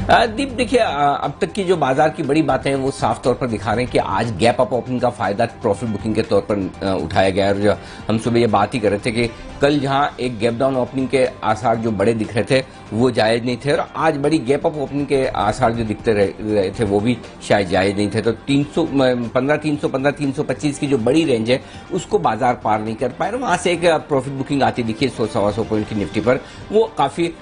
दीप देखिए, अब तक की जो बाजार की बड़ी बातें हैं वो साफ तौर पर दिखा रहे हैं कि आज गैप अप ओपनिंग का फायदा प्रॉफिट बुकिंग के तौर पर उठाया गया है। और जो हम सुबह ये बात ही कर रहे थे कि कल जहां एक गैप डाउन ओपनिंग के आसार जो बड़े दिख रहे थे वो जायज नहीं थे, और आज बड़ी गैप अप ओपनिंग के आसार जो दिखते रहे थे वो भी शायद जायज नहीं थे। तो 325 की जो बड़ी रेंज है उसको बाजार पार नहीं कर पाए, वहां से एक प्रॉफिट बुकिंग आती दिखी 100-125 पॉइंट की निफ्टी पर, वो काफी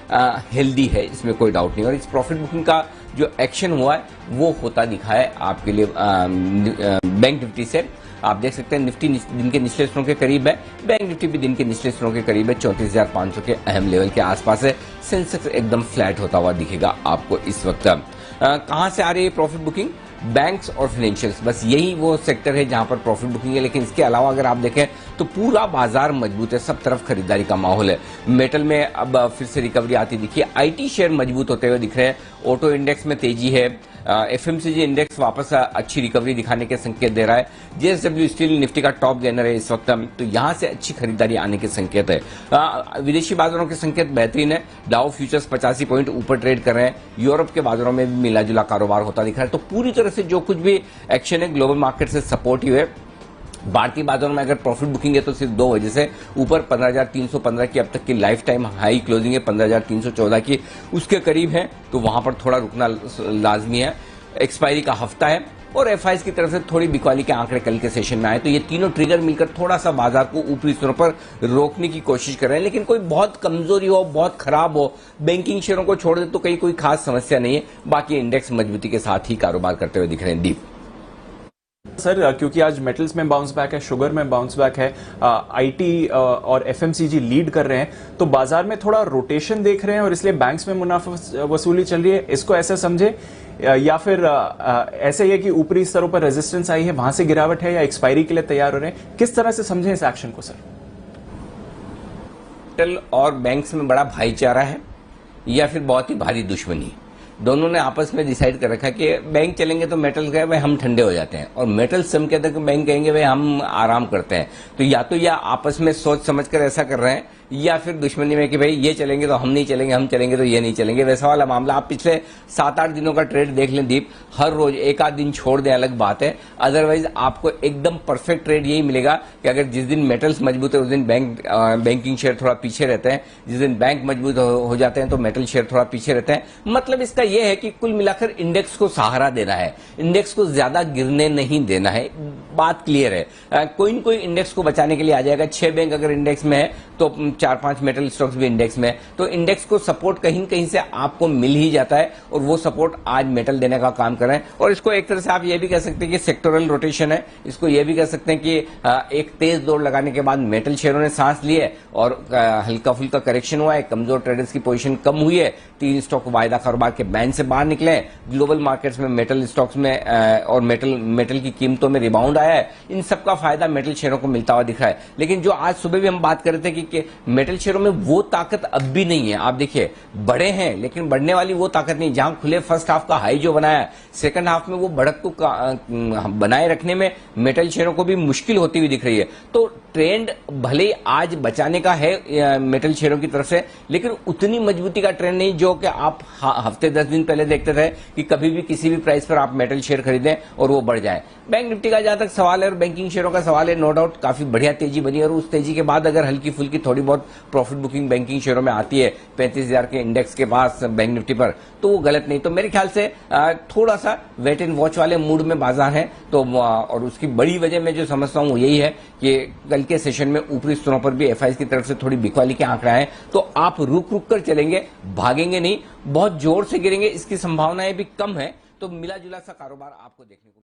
हेल्दी है, इसमें कोई डाउट नहीं। और इस प्रॉफिट बुकिंग का जो एक्शन हुआ है वो होता दिखा है आपके लिए बैंक निफ्टी से। आप देख सकते हैं निफ्टी दिन के निचले स्तरों के करीब है, बैंक निफ्टी भी दिन के निचले स्तरों के करीब है, 34,500 के अहम लेवल के आसपास है। सेंसेक्स एकदम फ्लैट होता हुआ दिखेगा आपको इस वक्त। कहां से आ रही है प्रॉफिट बुकिंग? बैंक्स और फाइनेंशियल्स, बस यही वो सेक्टर है जहां पर प्रॉफिट बुकिंग है। लेकिन इसके अलावा अगर आप देखें तो पूरा बाजार मजबूत है, सब तरफ खरीदारी का माहौल है। मेटल में अब फिर से रिकवरी आती दिखी है, आईटी शेयर मजबूत होते हुए दिख रहे हैं, ऑटो इंडेक्स में तेजी है, एफएमसीजी इंडेक्स वापस अच्छी रिकवरी दिखाने के संकेत दे रहा है। जेएसडब्ल्यू स्टील निफ्टी का टॉप गेनर है इस वक्त, तो यहां से अच्छी खरीदारी आने के संकेत है। विदेशी बाजारों के संकेत बेहतरीन है, डाउ फ्यूचर्स 85 पॉइंट ऊपर ट्रेड कर रहे हैं, यूरोप के बाजारों में भी मिला जुला कारोबार होता दिख रहा है। तो पूरी तरह से जो कुछ भी एक्शन है ग्लोबल मार्केट से सपोर्टिव है। भारतीय बाजारों में अगर प्रॉफिट बुकिंग है तो सिर्फ दो वजह से, ऊपर 15,315 की अब तक की लाइफ टाइम हाई क्लोजिंग है, 15,314 की उसके करीब है, तो वहां पर थोड़ा रुकना लाजमी है। एक्सपायरी का हफ्ता है और एफआईज की तरफ से थोड़ी बिकवाली के आंकड़े कल के सेशन में आए, तो ये तीनों ट्रिगर मिलकर थोड़ा सा बाजार को ऊपरी स्तरों पर रोकने की कोशिश कर रहे हैं। लेकिन कोई बहुत कमजोरी हो, बहुत खराब हो, बैंकिंग शेयरों को छोड़ दे तो कहीं कोई खास समस्या नहीं है। बाकी इंडेक्स मजबूती के साथ ही कारोबार करते हुए दिख रहे हैं। दीप सर, क्योंकि आज मेटल्स में बाउंस बैक है, शुगर में बाउंस बैक है, आईटी और एफएमसीजी लीड कर रहे हैं, तो बाजार में थोड़ा रोटेशन देख रहे हैं और इसलिए बैंक्स में मुनाफा वसूली चल रही है, इसको ऐसा समझे, या फिर ऐसे ही है कि ऊपरी स्तरों पर रेजिस्टेंस आई है वहां से गिरावट है, या एक्सपायरी के लिए तैयार हो रहे हैं? किस तरह से समझें इस एक्शन को सर? मेटल और बैंक्स में बड़ा भाईचारा है या फिर बहुत ही भारी दुश्मनी? दोनों ने आपस में डिसाइड कर रखा है कि बैंक चलेंगे तो मेटल कहे भाई हम ठंडे हो जाते हैं, और मेटल सम कहते हैं कि बैंक कहेंगे भाई हम आराम करते हैं। तो या आपस में सोच समझ कर ऐसा कर रहे हैं, या फिर दुश्मनी में कि भाई ये चलेंगे तो हम नहीं चलेंगे, हम चलेंगे तो ये नहीं चलेंगे, वैसा वाला मामला। आप पिछले 7-8 दिनों का ट्रेड देख लें दीप, हर रोज एक आध दिन छोड़ दें अलग बात है, अदरवाइज आपको एकदम परफेक्ट ट्रेड यही मिलेगा कि अगर जिस दिन मेटल्स मजबूत है उस दिन बैंकिंग शेयर थोड़ा पीछे रहते हैं, जिस दिन बैंक मजबूत हो जाते हैं तो मेटल शेयर थोड़ा पीछे रहते हैं। मतलब इसका यह है कि कुल मिलाकर इंडेक्स को सहारा देना है, इंडेक्स को ज्यादा गिरने नहीं देना है, बात क्लियर है। कोई न कोई इंडेक्स को बचाने के लिए आ जाएगा। 6 बैंक अगर इंडेक्स में है तो 4-5 मेटल स्टॉक्स भी इंडेक्स में है, तो इंडेक्स को सपोर्ट कहीं न कहीं से आपको मिल ही जाता है, और वो सपोर्ट आज मेटल देने का काम कर रहे हैं। और इसको एक तरह से आप ये भी कह सकते हैं कि सेक्टोरल रोटेशन है, इसको ये भी कह सकते हैं कि एक तेज दौड़ लगाने के बाद मेटल शेयरों ने सांस ली है और हल्का फुल्का करेक्शन हुआ है, कमजोर ट्रेडर्स की पोजीशन कम हुई है, 3 स्टॉक वायदा कारोबार के बैन से बाहर निकले हैं, ग्लोबल मार्केट्स में मेटल स्टॉक्स में और मेटल की कीमतों में रिबाउंड आया है। इन सबका फायदा मेटल शेयरों को मिलता हुआ दिख रहा है। लेकिन जो आज सुबह भी हम बात कर रहे थे कि मेटल शेयरों में वो ताकत अब भी नहीं है। आप देखिए बढ़े हैं लेकिन बढ़ने वाली वो ताकत नहीं, जहां खुले फर्स्ट हाफ का हाई जो बनाया, सेकंड हाफ में वो बढ़त को बनाए रखने में मेटल शेयरों को भी मुश्किल होती हुई दिख रही है। तो ट्रेंड भले आज बचाने का है मेटल शेयरों की तरफ से, लेकिन उतनी मजबूती का ट्रेंड नहीं जो कि आप हफ्ते 10 दिन पहले देखते थे कि कभी भी किसी भी प्राइस पर आप मेटल शेयर खरीदें और वो बढ़ जाए। बैंक निफ्टी का जहां तक सवाल है और बैंकिंग शेयरों का सवाल है, नो डाउट काफी बढ़िया तेजी बनी, और उस तेजी के बाद अगर हल्की फुल्की थोड़ी बहुत प्रॉफिट बुकिंग बैंकिंग शेयरों में आती है 35,000 के इंडेक्स के पास बैंक निफ्टी पर, तो वो गलत नहीं। तो मेरे ख्याल से थोड़ा सा वेट एंड वॉच वाले मूड में बाजार है। तो और उसकी बड़ी वजह मैं जो समझता हूं वो यही है कि कल के सेशन में ऊपरी स्तरों पर भी एफआईज की तरफ से थोड़ी बिकवाली के आंकड़े आए, तो आप रुक रुक कर चलेंगे, भागेंगे नहीं। बहुत जोर से गिरेंगे इसकी संभावनाएं भी कम है, तो मिला जुला सा कारोबार आपको देखने को